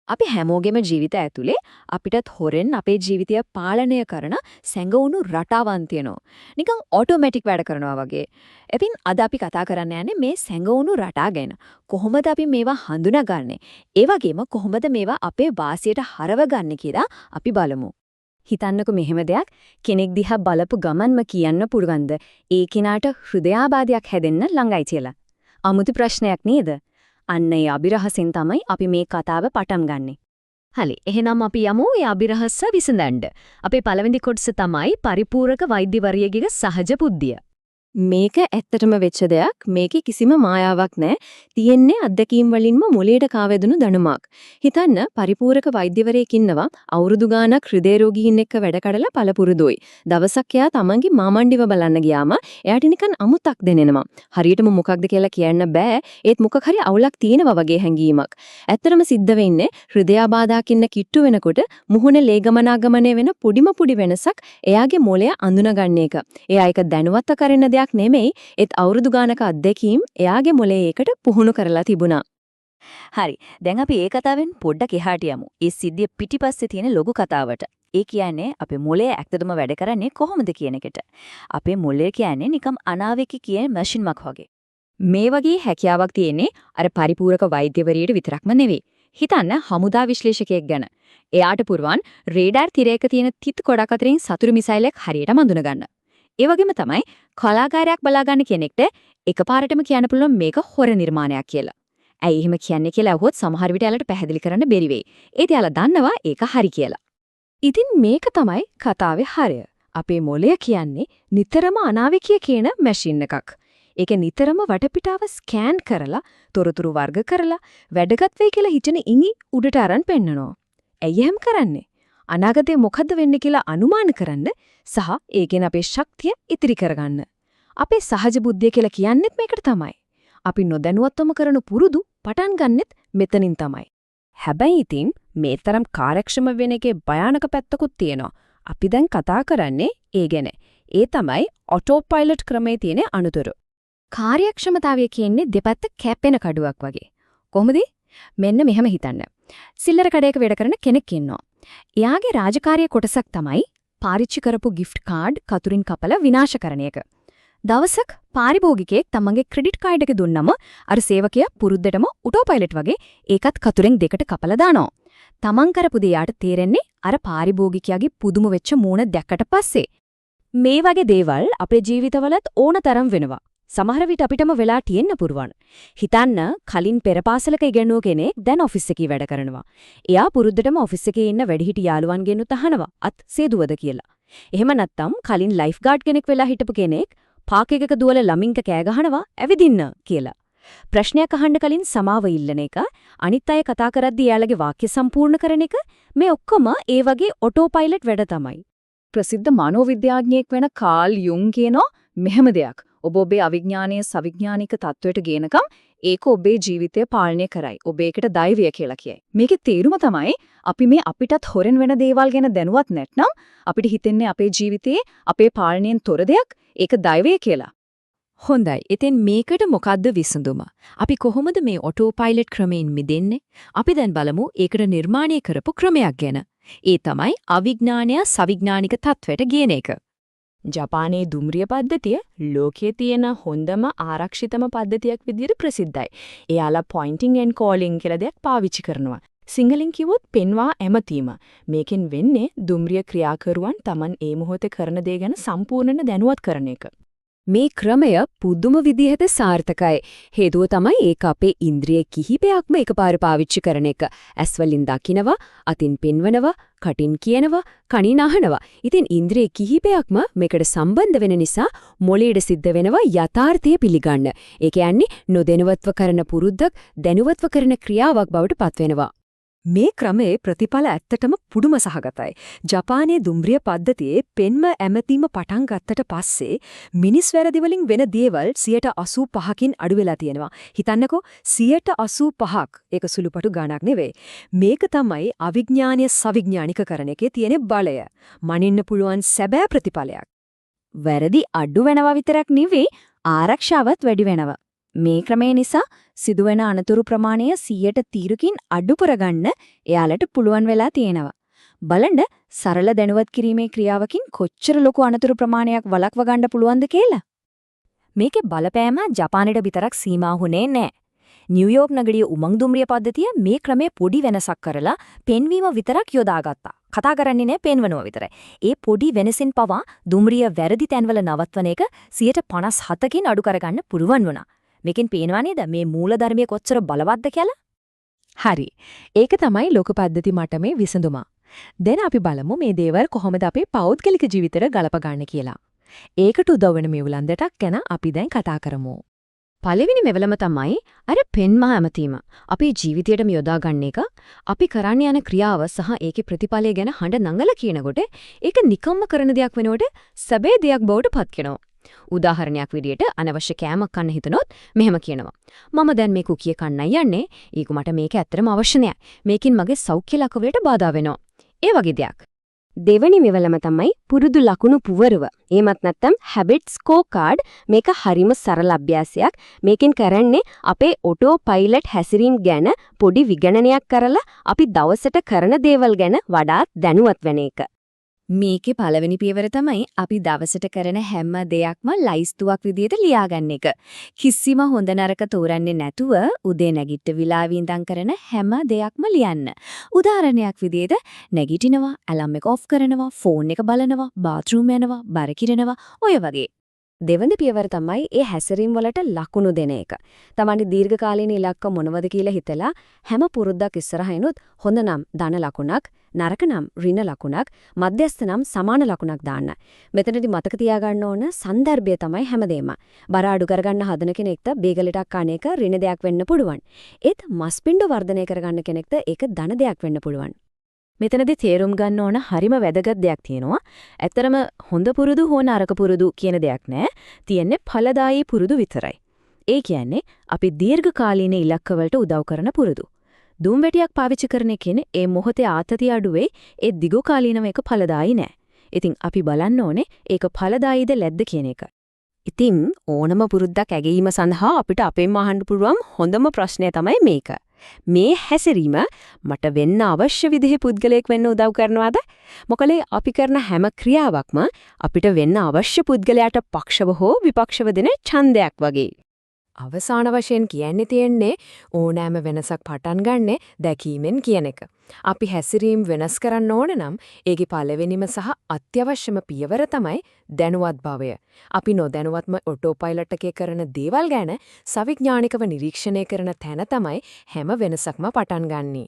අපි හැමෝගෙම ජීවිත ඇතුලේ අපිටත් හොරෙන් අපේ ජීවිතය පාලනය කරන සැඟවුණු රටාවන් තියෙනවා. නිකන් ඔටෝමැටික් වැඩ කරනවා වගේ. එතින් අද අපි කතා කරන්න යන්නේ මේ සැඟවුණු රටා ගැන. කොහොමද අපි මේවා හඳුනාගන්නේ? ඒ වගේම කොහොමද මේවා අපේ වාසියට හරවගන්නේ කියලා අපි බලමු. හිතන්නකෝ මෙහෙම දෙයක් කෙනෙක් දිහා බලපු ගමන්ම කියන්න පුළුවන්ද ඒ කෙනාට හෘදයාබාධයක් හැදෙන්න ළඟයි කියලා. අමුතු ප්‍රශ්නයක් නේද? අන්න ඒ අභිරහසෙන් තමයි අපි මේ කතාව පටන් ගන්නෙ. හරි. එහෙනම් අපි යමු ඒ අභිරහස විසඳන්න. අපේ පළවෙනි කොටස තමයි පරිපූරක වෛද්‍යවරියගේ සහජ බුද්ධිය. මේක ඇත්තටම වෙච්ච දෙයක්. මේකේ කිසිම මායාවක් නැහැ. තියෙන්නේ අත්දැකීම් වලින්ම මොළයට කාවැදුණු දැනුමක්. හිතන්න පරිපූරක වෛද්‍යවරයෙක් ඉන්නවා අවුරුදු ගාණක් හෘදේ රෝගීන් එක්ක වැඩ කඩලා පළපුරුදුයි. දවසක් එයා තමන්ගේ මාමණ්ඩිව බලන්න ගියාම එයාට නිකන් අමුතක් දැනෙනවා. හරියටම මොකක්ද කියලා කියන්න බෑ. ඒත් මොකක් හරි අවුලක් තියෙනවා වගේ හැඟීමක්. ඇත්තටම සිද්ධ වෙන්නේ හෘදයාබාධයක් ඉන්න කිට්ටු වෙනකොට මුහුණේ ලේ ගමනාගමනය වෙන පොඩි වෙනසක් එයාගේ මොළය අඳුනගන්න එක. එයා ඒක දැනුවත්ව කරන දෙයක් නෙමෙයි. ඒත් අවුරුදු ගානක අත්දැකීම් එයාගේ මොළේ ඒකට පුහුණු කරලා තිබුණා. හරි. දැන් අපි ඒ කතාවෙන් පොඩ්ඩක් එහාට යමු. ඒ සිද්ධිය පිටිපස්සේ තියෙන ලොකු කතාවට. ඒ කියන්නේ අපේ මොළය ඇත්තටම වැඩ කරන්නේ කොහොමද කියන එකට. අපේ මොළය කියන්නේ නිකම් අනාවේකී කියන මැෂින් එකක් වගේ. මේ වගේ හැකියාවක් තියෙන්නේ අර පරිපූරක වෛද්‍යවරියට විතරක්ම නෙවෙයි. හිතන්න හමුදා විශ්ලේෂකයෙක් ගැන. එයාට පුරවන් රේඩාර් තිරයක තියෙන තිත් ගොඩක් අතරින් සතුරු මිසයිලයක් හරියටම අඳුන ගන්න. ඒ වගේම තමයි කලාකාරයක් බලාගන්න කෙනෙක්ට එකපාරටම කියන්න පුළුවන් මේක හොර නිර්මාණයක් කියලා. ඇයි එහෙම කියන්නේ කියලා අහුවොත් සමහර විට යාලට පැහැදිලි කරන්න බැරි වෙයි. ඒත් යාලා දන්නවා ඒක හරි කියලා. ඉතින් මේක තමයි කතාවේ හරය. අපේ මොළය කියන්නේ නිතරම අනාවේකීය කියන මැෂින් එකක්. ඒක නිතරම වටපිටාව ස්කෑන් කරලා තොරතුරු වර්ග කරලා වැඩගත් වෙයි කියලා හිතන ඉඟි උඩට අරන් පෙන්නනවා. ඇයි එහෙම කරන්නේ? අනාගතේ මොකද්ද වෙන්නේ කියලා අනුමාන කරන්න සහ ඒකෙන් අපේ ශක්තිය ඉතිරි කරගන්න. අපේ සහජ බුද්ධිය කියලා කියන්නේත් මේකට තමයි. අපි නොදැනුවත්වම කරන පුරුදු පටන් ගන්නෙත් මෙතනින් තමයි. හැබැයි ඉතින් මේ තරම් කාර්යක්ෂම වෙන එකේ භයානක පැත්තකුත් තියෙනවා. අපි දැන් කතා කරන්නේ ඒ ගැන. ඒ තමයි ඔටෝ පයිලට් ක්‍රමයේ තියෙන අනුතර. කාර්යක්ෂමතාවය කියන්නේ දෙපැත්ත කැපෙන කඩුවක් වගේ. කොහොමද? මෙන්න මෙහෙම හිතන්න. සිල්ලර කඩයක වැඩ කරන කෙනෙක් ඉන්නවා. එයාගේ රාජකාරිය කොටසක් තමයි පාරිච්චි කරපු gift card කතුරින් කපලා විනාශ කරන එක. දවසක් පාරිභෝගිකයෙක් තමන්ගේ ක්‍රෙඩිට් කාඩ් එක දුන්නම අර සේවකයා පුරුද්දටම ඔටෝ පයිලට් වගේ ඒකත් කතුරෙන් දෙකට කපලා දානවා. තමන් කරපු දේ යාට තේරෙන්නේ අර පාරිභෝගිකයාගේ පුදුම වෙච්ච මූණ දැක්කට පස්සේ. මේ වගේ දේවල් අපේ ජීවිතවලත් ඕනතරම් වෙනවා. සමහර විට අපිටම වෙලා තියෙන්න පුරුවන්. හිතන්න කලින් පෙරපාසලක ඉගෙනුව කෙනෙක් දැන් ඔෆිස් එකේ වැඩ කරනවා. එයා පුරුද්දටම ඔෆිස් එකේ ඉන්න වැඩිහිටි යාළුවන්ගෙන් උතහනවා අත් සේදුවද කියලා. එහෙම නැත්නම් කලින් ලයිෆ් ගාඩ් කෙනෙක් වෙලා හිටපු කෙනෙක් පාක් එකක දුවල ළමින්ක කෑ ගහනවා ඇවිදින්න කියලා. ප්‍රශ්නයක් අහන්න කලින් සමාව ඉල්ලන එක, අනිත් අය කතා කරද්දී එයාලගේ වාක්‍ය සම්පූර්ණ කරන එක මේ ඔක්කොම ඒ වගේ ඔටෝ පයිලට් වැඩ තමයි. ප්‍රසිද්ධ මනෝවිද්‍යාඥයෙක් වෙන කාල් යුන් කියනවා මෙහෙම දෙයක්. ඔබ ඔබේ අවිඥානීය සවිඥානික තත්වයට ගේනකම් ඒක ඔබේ ජීවිතය පාලනය කරයි. ඔබ ඒකට දෛවය කියලා කියයි. මේකේ තේරුම තමයි අපි මේ අපිටත් හොරෙන් වෙන දේවල් ගැන දැනුවත් නැත්නම් අපිට හිතෙන්නේ අපේ ජීවිතේ අපේ පාලනයෙන් තොර දෙයක් ඒක දෛවය කියලා. හොඳයි. ඉතින් මේකට මොකද්ද විසඳුම? අපි කොහොමද මේ ඔටෝ පයිලට් ක්‍රමයෙන් මිදෙන්නේ? අපි දැන් බලමු ඒකට නිර්මාණය කරපු ක්‍රමයක් ගැන. ඒ තමයි අවිඥානීය සවිඥානික තත්වයට ගේන එක. ජපානයේ දුම්රිය පද්ධතිය ලෝකයේ තියෙන හොඳම ආරක්ෂිතම පද්ධතියක් විදිහට ප්‍රසිද්ධයි. එයාලා pointing and calling කියලා දෙයක් පාවිච්චි කරනවා. සිංහලෙන් කිව්වොත් පෙන්වා ඇමතීම. මේකෙන් වෙන්නේ දුම්රිය ක්‍රියාකරුවන් Taman ඒ මොහොතේ කරන දේ ගැන සම්පූර්ණ දැනුවත් කරන එක. මේ ක්‍රමය පුදුම විදිහට සාර්ථකයි. හේතුව තමයි ඒක අපේ ඉන්ද්‍රිය කිහිපයක්ම එකපාර පාවිච්චි කරන එක. ඇස් වලින් දකිනවා, අතින් පෙන්වනවා, කටින් කියනවා, කනින් අහනවා. ඉතින් ඉන්ද්‍රිය කිහිපයක්ම මේකට සම්බන්ධ වෙන නිසා මොළයට සිද්ධ වෙනවා යථාර්ථය පිළිගන්න. ඒ කියන්නේ නොදැනුවත්ව කරන පුරුද්දක් දැනුවත්ව කරන ක්‍රියාවක් බවට පත් වෙනවා. මේ ක්‍රමයේ ප්‍රතිඵල ඇත්තටම පුදුම සහගතයි. ජපානයේ දුම්රිය පද්ධතියේ පෙන්ම ඇමතීම පටන් ගත්තට පස්සේ මිනිස් වැරදි වලින් වෙන දේවල් 85%කින් අඩු වෙලා තියෙනවා. හිතන්නකෝ 85%ක්. ඒක සුළුපටු ගණක් නෙවෙයි. මේක තමයි අවිඥානීය සවිඥානිකකරණ එකේ තියෙන බලය. මනින්න පුළුවන් සැබෑ ප්‍රතිඵලයක්. වැරදි අඩු වෙනවා විතරක් නෙවෙයි ආරක්ෂාවත් වැඩි වෙනවා. මේ ක්‍රමය නිසා සිදුවෙන අනතුරු ප්‍රමාණය 100ට තීරකින් අඩු කරගන්න එයාලට පුළුවන් වෙලා තියෙනවා. බලන්න සරල දැනුවත් කිරීමේ ක්‍රියාවකින් කොච්චර ලොකු අනතුරු ප්‍රමාණයක් වළක්ව ගන්න පුළුවන්ද කියලා. මේකේ බලපෑම ජපානයට විතරක් සීමා වුණේ නැහැ. නිව්යෝර්ක් නගරයේ උමං දුම්රිය පද්ධතිය මේ ක්‍රමයේ පොඩි වෙනසක් කරලා පෙන්වීම විතරක් යොදාගත්තා. කතා කරන්නේ නැහැ පෙන්වනවා විතරයි. ඒ පොඩි වෙනසින් පවා දුම්රිය වැරදි තැන්වල නවත්වන එක 57කින් අඩු කරගන්න පුළුවන් වුණා. මේකෙන් පේනවා නේද මේ මූලධර්මයේ කොච්චර බලවත්ද කියලා? හරි. ඒක තමයි ලෝක පද්ධති මට්ටමේ විසඳුම. දැන් අපි බලමු මේ දේවල් කොහොමද අපේ පෞද්ගලික ජීවිතේට ගලප ගන්න කියලා. ඒකට උදව් වෙන මෙවුලන් දෙකක් ගැන අපි දැන් කතා කරමු. පළවෙනි මෙවලම තමයි අර පෙන්මා ඇමතීම. අපේ ජීවිතයටම යොදා ගන්න එක. අපි කරන්න යන ක්‍රියාව සහ ඒකේ ප්‍රතිඵලය ගැන හඬ නංගලා කියනකොට ඒක නිකම්ම කරන දෙයක් වෙනකොට සැබෑ දෙයක් බවට පත් වෙනවා. උදාහරණයක් විදියට අනවශ්‍ය කෑමක් කන්න හිතනොත් මෙහෙම කියනවා. මම දැන් මේ කුකිය කන්නයි යන්නේ. ඊක මට මේක ඇත්තටම අවශ්‍ය නෑ. මේකින් මගේ සෞඛ්‍ය ලක්ෂණයට බාධා වෙනවා. ඒ වගේ දෙයක්. දෙවැනි මෙවලම තමයි පුරුදු ලකුණු පුවරුව. එහෙමත් නැත්නම් habit scorecard. මේක හරිම සරල අභ්‍යාසයක්. මේකෙන් කරන්නේ අපේ ඔටෝ පයිලට් හැසිරීම ගැන පොඩි විගණනයක් කරලා අපි දවසට කරන දේවල් ගැන වඩාත් දැනුවත් වෙන එක. මේකේ පළවෙනි පියවර තමයි අපි දවසට කරන හැම දෙයක්ම ලයිස්තුවක් විදියට ලියාගන්න එක. කිසිම හොඳ නරක තෝරන්නේ නැතුව උදේ නැගිට විලාවේ ඉඳන් කරන හැම දෙයක්ම ලියන්න. උදාහරණයක් විදියට නැගිටිනවා, ඇලර්ම් එක ඔෆ් කරනවා, ෆෝන් එක බලනවා, බාත්රූම් යනවා, බර කිරනවා, ඔය වගේ. දෙවන පියවර තමයි ඒ හැසිරීම් වලට ලකුණු දෙන එක. තමන්ගේ දීර්ඝකාලීන ඉලක්ක මොනවද කියලා හිතලා හැම පුරුද්දක් ඉස්සරහිනුත් හොඳ නම් ධන ලකුණක්, නරක නම් ඍණ ලකුණක්, මධ්‍යස්ථ නම් සමාන ලකුණක් දාන්න. මෙතනදී මතක තියාගන්න ඕන સંદર્ભය තමයි හැමදේම. බර අඩු කරගන්න හදන කෙනෙක්ට බේගලටක් කන එක ඍණ දෙයක් වෙන්න පුළුවන්. ඒත් මස් පිඬු වර්ධනය කරගන්න කෙනෙක්ට ඒක ධන දෙයක් වෙන්න පුළුවන්. මෙතනදී තේරුම් ගන්න ඕන හරිම වැදගත් දෙයක් තියෙනවා. ඇත්තරම හොඳ පුරුදු හෝ නරක පුරුදු කියන දෙයක් නෑ. තියෙන්නේ ඵලදායී පුරුදු විතරයි. ඒ කියන්නේ අපි දීර්ඝකාලීන ඉලක්ක වලට උදව් කරන පුරුදු. දුම් වැටියක් පාවිච්චි කරන කෙනේ ඒ මොහොතේ ආතතිය අඩුවේ ඒ දිගුකාලීනව එක ඵලදායී නෑ. ඉතින් අපි බලන්න ඕනේ ඒක ඵලදායීද නැද්ද කියන එක. ඉතින් ඕනම පුරුද්දක් ඇගීම සඳහා අපිට අපෙන්ම අහන්න පුළුවන් හොඳම ප්‍රශ්නය තමයි මේක. මේ හැසිරීම මට වෙන්න අවශ්‍ය විදිහේ පුද්ගලයෙක් වෙන්න උදව් කරනවද? මොකද අපි කරන හැම ක්‍රියාවක්ම අපිට වෙන්න අවශ්‍ය පුද්ගලයාට පක්ෂව හෝ විපක්ෂව දෙන ඡන්දයක් වගේ. අවසාන වශයෙන් කියන්න තියෙන්නේ ඕනෑම වෙනසක් පටන් ගන්නෙ දැකීමෙන් කියන එක. අපි හැසිරීම් වෙනස් කරන්න ඕන නම් ඒකේ පළවෙනිම සහ අත්‍යවශ්‍යම පියවර තමයි දැනුවත් භවය. අපි නොදැනුවත්ම ඔටෝ පයිලට් එකේ කරන දේවල් ගැන සවිඥානිකව නිරීක්ෂණය කරන තැන තමයි හැම වෙනසක්ම පටන් ගන්නේ.